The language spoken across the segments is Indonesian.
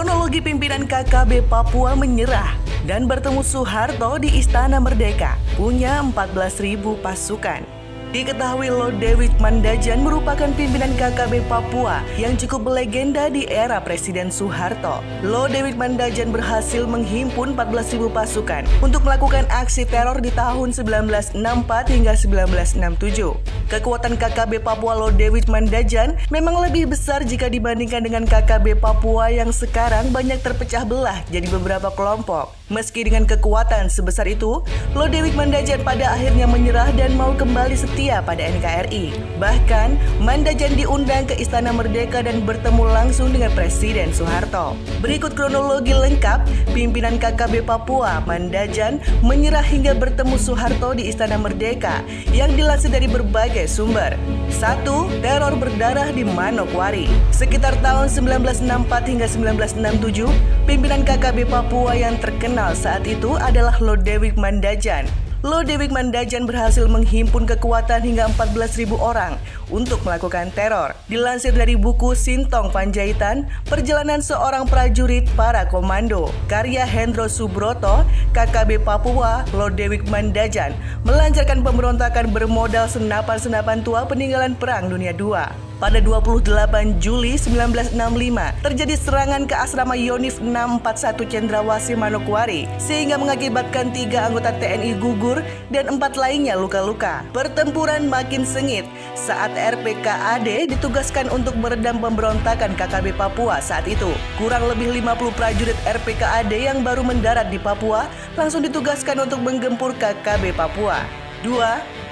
Kronologi pimpinan KKB Papua menyerah dan bertemu Soeharto di Istana Merdeka, punya 14.000 pasukan. Diketahui Lodewijk Mandajan merupakan pimpinan KKB Papua yang cukup berlegenda di era Presiden Soeharto. Lodewijk Mandajan berhasil menghimpun 14.000 pasukan untuk melakukan aksi teror di tahun 1964 hingga 1967. Kekuatan KKB Papua Lodewijk Mandajan memang lebih besar jika dibandingkan dengan KKB Papua yang sekarang banyak terpecah belah jadi beberapa kelompok. Meski dengan kekuatan sebesar itu, Lodewijk Mandajan pada akhirnya menyerah dan mau kembali setia pada NKRI. Bahkan, Mandajan diundang ke Istana Merdeka dan bertemu langsung dengan Presiden Soeharto. Berikut kronologi lengkap pimpinan KKB Papua Mandajan menyerah hingga bertemu Soeharto di Istana Merdeka yang dilansir dari berbagai sumber. 1. Teror berdarah di Manokwari. Sekitar tahun 1964 hingga 1967, pimpinan KKB Papua yang terkenal saat itu adalah Lodewijk Mandajan. Lodewijk Mandajan berhasil menghimpun kekuatan hingga 14.000 orang untuk melakukan teror. Dilansir dari buku Sintong Panjaitan, Perjalanan Seorang Prajurit Para Komando, karya Hendro Subroto, KKB Papua Lodewijk Mandajan melancarkan pemberontakan bermodal senapan-senapan tua peninggalan Perang Dunia II. Pada 28 Juli 1965, terjadi serangan ke asrama Yonif 641 Cendrawasih Manokwari, sehingga mengakibatkan 3 anggota TNI gugur dan 4 lainnya luka-luka. Pertempuran makin sengit saat RPKAD ditugaskan untuk meredam pemberontakan KKB Papua saat itu. Kurang lebih 50 prajurit RPKAD yang baru mendarat di Papua langsung ditugaskan untuk menggempur KKB Papua. 2.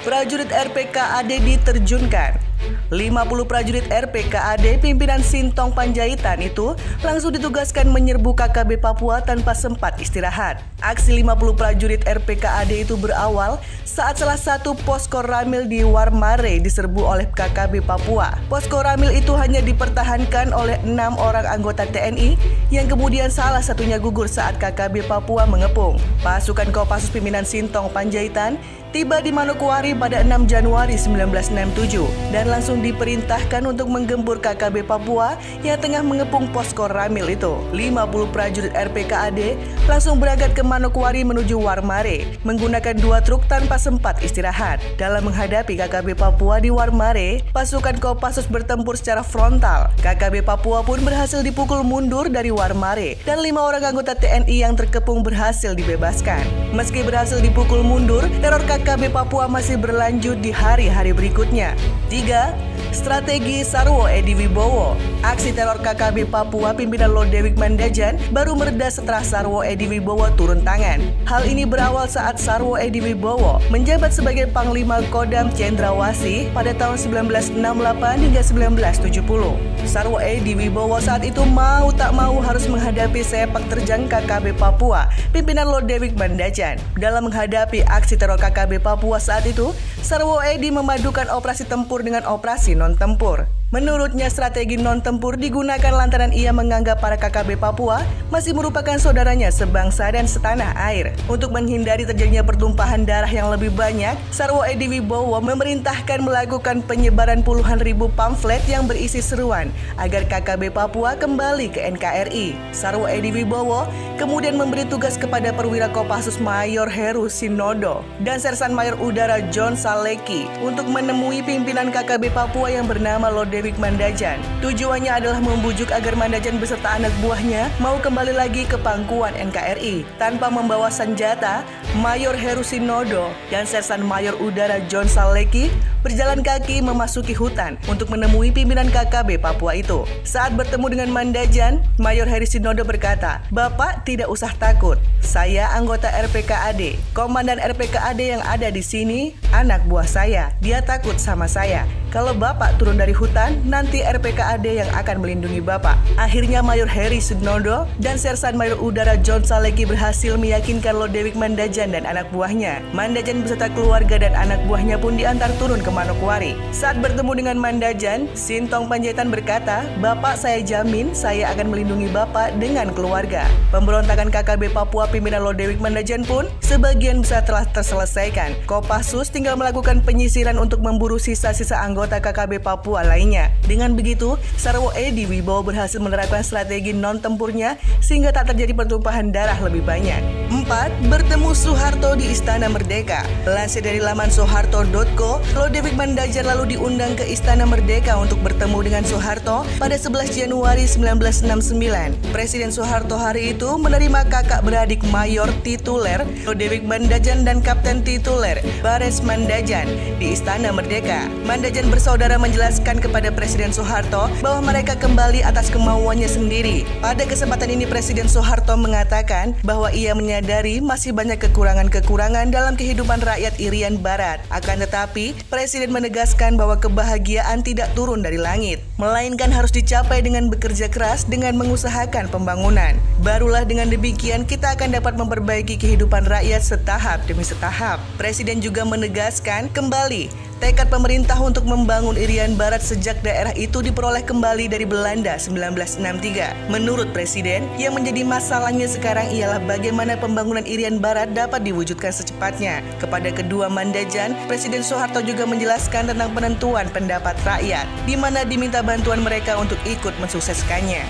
Prajurit RPKAD diterjunkan. 50 prajurit RPKAD pimpinan Sintong Panjaitan itu langsung ditugaskan menyerbu KKB Papua tanpa sempat istirahat. Aksi 50 prajurit RPKAD itu berawal saat salah satu posko Ramil di Warmare diserbu oleh KKB Papua. Posko Ramil itu hanya dipertahankan oleh 6 orang anggota TNI yang kemudian salah satunya gugur saat KKB Papua mengepung. Pasukan Kopassus pimpinan Sintong Panjaitan tiba di Manokwari pada 6 Januari 1967 dan langsung diperintahkan untuk menggempur KKB Papua yang tengah mengepung posko Ramil itu. 50 prajurit RPKAD langsung berangkat ke Manokwari menuju Warmare menggunakan 2 truk tanpa sempat istirahat. Dalam menghadapi KKB Papua di Warmare, pasukan Kopassus bertempur secara frontal. KKB Papua pun berhasil dipukul mundur dari Warmare dan 5 orang anggota TNI yang terkepung berhasil dibebaskan. Meski berhasil dipukul mundur, teror KKB Papua masih berlanjut di hari-hari berikutnya. 3. Strategi Sarwo Edi Wibowo. Aksi teror KKB Papua pimpinan Lodewijk Mandajan baru mereda setelah Sarwo Edi Wibowo turun tangan. Hal ini berawal saat Sarwo Edi Wibowo menjabat sebagai Panglima Kodam Cendrawasih pada tahun 1968 hingga 1970. Sarwo Edi Wibowo saat itu mau tak mau harus menghadapi sepak terjang KKB Papua pimpinan Lodewijk Mandajan. Dalam menghadapi aksi teror KKB Papua saat itu, Sarwo Edi memadukan operasi tempur dengan operasi non-tempur. Menurutnya strategi non-tempur digunakan lantaran ia menganggap para KKB Papua masih merupakan saudaranya sebangsa dan setanah air. Untuk menghindari terjadinya pertumpahan darah yang lebih banyak, Sarwo Edi Wibowo memerintahkan melakukan penyebaran puluhan ribu pamflet yang berisi seruan agar KKB Papua kembali ke NKRI. Sarwo Edi Wibowo kemudian memberi tugas kepada perwira Kopassus Mayor Heru Sinodo dan Sersan Mayor Udara John Saleki untuk menemui pimpinan KKB Papua yang bernama Lodewijk Mandajan. Tujuannya adalah membujuk agar Mandajan beserta anak buahnya mau kembali lagi ke pangkuan NKRI. Tanpa membawa senjata, Mayor Heru Sinodo dan Sersan Mayor Udara John Saleki berjalan kaki memasuki hutan untuk menemui pimpinan KKB Papua itu. Saat bertemu dengan Mandajan, Mayor Heru Sinodo berkata, "Bapak tidak usah takut. Saya anggota RPKAD. Komandan RPKAD yang ada di sini anak buah saya. Dia takut sama saya. Kalau Bapak turun dari hutan, nanti RPKAD yang akan melindungi Bapak." Akhirnya Mayor Heru Sinodo dan Sersan Mayor Udara John Saleki berhasil meyakinkan Lodewijk Mandajan dan anak buahnya. Mandajan beserta keluarga dan anak buahnya pun diantar turun ke Manokwari. Saat bertemu dengan Mandajan, Sintong Panjaitan berkata, "Bapak, saya jamin saya akan melindungi Bapak dengan keluarga." Pemberontakan KKB Papua pimpinan Lodewijk Mandajan pun sebagian besar telah terselesaikan. Kopassus tinggal melakukan penyisiran untuk memburu sisa-sisa anggota KKB Papua lainnya. Dengan begitu, Sarwo Edi Wibowo berhasil menerapkan strategi non-tempurnya sehingga tak terjadi pertumpahan darah lebih banyak. 4. Bertemu Soeharto di Istana Merdeka. Lansir dari laman soeharto.co, Lodewijk Mandajan lalu diundang ke Istana Merdeka untuk bertemu dengan Soeharto pada 11 Januari 1969. Presiden Soeharto hari itu menerima kakak beradik mayor tituler Lodewijk Mandajan dan kapten tituler Bares Mandajan di Istana Merdeka. Mandajan bersaudara menjelaskan kepada Presiden Soeharto bahwa mereka kembali atas kemauannya sendiri. Pada kesempatan ini Presiden Soeharto mengatakan bahwa ia menyadari masih banyak kekurangan-kekurangan dalam kehidupan rakyat Irian Barat. Akan tetapi, Presiden menegaskan bahwa kebahagiaan tidak turun dari langit, melainkan harus dicapai dengan bekerja keras dengan mengusahakan pembangunan. Barulah dengan demikian kita akan dapat memperbaiki kehidupan rakyat setahap demi setahap. Presiden juga menegaskan kembali tekad pemerintah untuk membangun Irian Barat sejak daerah itu diperoleh kembali dari Belanda 1963. Menurut Presiden, yang menjadi masalahnya sekarang ialah bagaimana pembangunan Irian Barat dapat diwujudkan secepatnya. Kepada kedua Mandajan, Presiden Soeharto juga menjelaskan tentang penentuan pendapat rakyat, di mana diminta bantuan mereka untuk ikut mensukseskannya.